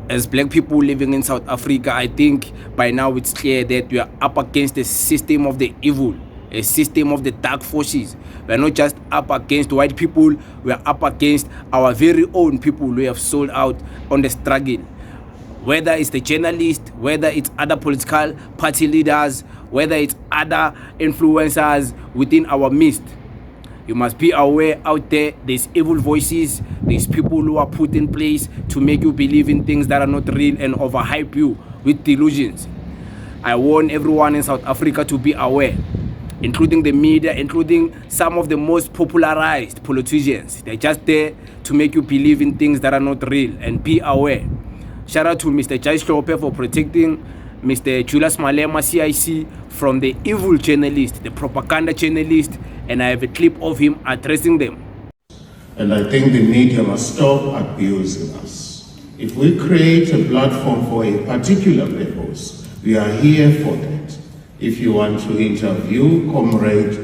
As black people living in South Africa, I think by now it's clear that we are up against the system of the evil, a system of the dark forces. We are not just up against white people, we are up against our very own people who have sold out on the struggle. Whether it's the journalists, whether it's other political party leaders, whether it's other influencers within our midst. You must be aware out there's evil voices, there's people who are put in place to make you believe in things that are not real and overhype you with delusions. I warn everyone in South Africa to be aware, including the media, including some of the most popularized politicians. They're just there to make you believe in things that are not real, and be aware. Shout out to Mr. Hlophe for protecting Mr. Julius Malema, CIC, from the evil journalist, the propaganda journalist, and I have a clip of him addressing them. And I think the media must stop abusing us. If we create a platform for a particular purpose, we are here for that. If you want to interview Comrade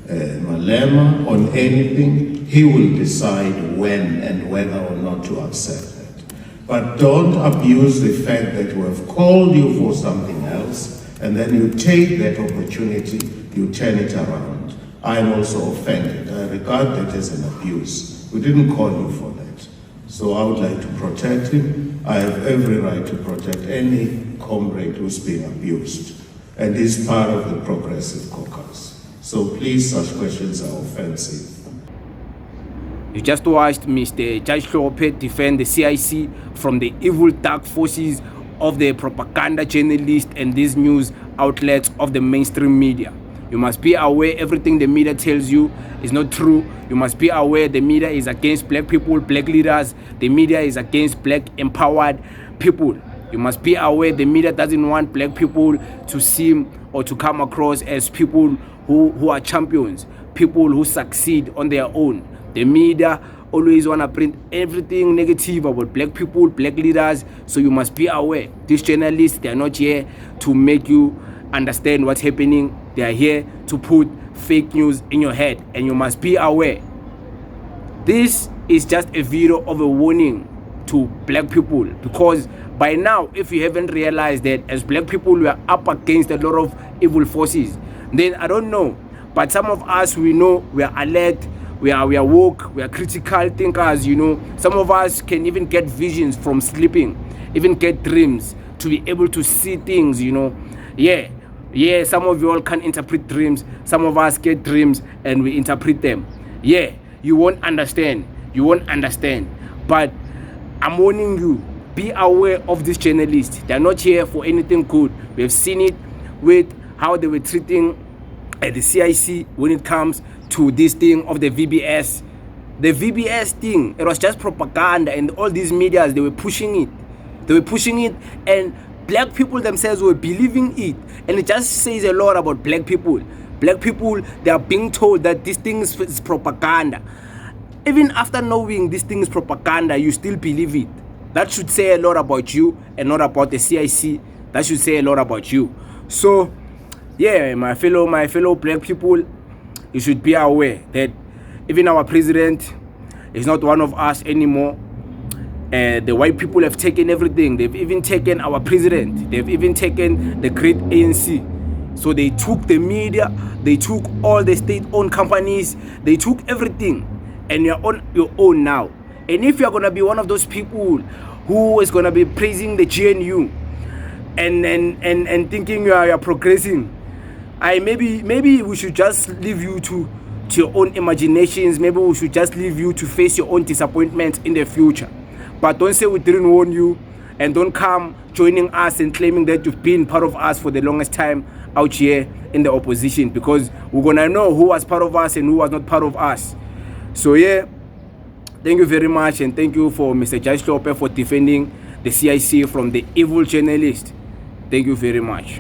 Malema on anything, he will decide when and whether or not to accept that. But don't abuse the fact that we have called you for something else, and then you take that opportunity, you turn it around. I'm also offended. I regard that as an abuse. We didn't call you for that. So I would like to protect him. I have every right to protect any comrade who's being abused, and he's part of the Progressive Caucus. So please, such questions are offensive. You just watched Mr. Hlophe defend the CIC from the evil dark forces of the propaganda journalists and these news outlets of the mainstream media. You must be aware everything the media tells you is not true. You must be aware the media is against black people, black leaders. The media is against black empowered people. You must be aware the media doesn't want black people to seem or to come across as people who are champions, people who succeed on their own. The media always want to print everything negative about black people, black leaders. So you must be aware. These journalists, they are not here to make you understand what's happening. They are here to put fake news in your head, and you must be aware. This is just a video of a warning to black people, because by now, if you haven't realized that as black people we are up against a lot of evil forces, then I don't know, but some of us, we know, we are alert, we are woke, we are critical thinkers, you know. Some of us can even get visions from sleeping, even get dreams to be able to see things, you know. Yeah, some of you all can interpret dreams. Some of us get dreams and we interpret them. Yeah, you won't understand. But I'm warning you, be aware of these journalists. They're not here for anything good. We have seen it with how they were treating the CIC when it comes to this thing of the VBS. The VBS thing, it was just propaganda, and all these medias, they were pushing it. And black people themselves were believing it, and it just says a lot about black people. Black people, they are being told that this thing is propaganda. Even after knowing this thing is propaganda, you still believe it. That should say a lot about you and not about the CIC. That should say a lot about you. So, yeah, my fellow black people, you should be aware that even our president is not one of us anymore. The white people have taken everything. They've even taken our president. They've even taken the great ANC. So they took the media, they took all the state-owned companies, they took everything, and you're on your own now. And if you're gonna be one of those people who is gonna be praising the GNU and thinking you're progressing, maybe we should just leave you to your own imaginations. Maybe we should just leave you to face your own disappointments in the future. But don't say we didn't warn you, and don't come joining us and claiming that you've been part of us for the longest time out here in the opposition, because we're gonna know who was part of us and who was not part of us. So yeah, thank you very much, and thank you for Mr. Hlophe for defending the CIC from the evil journalist. Thank you very much.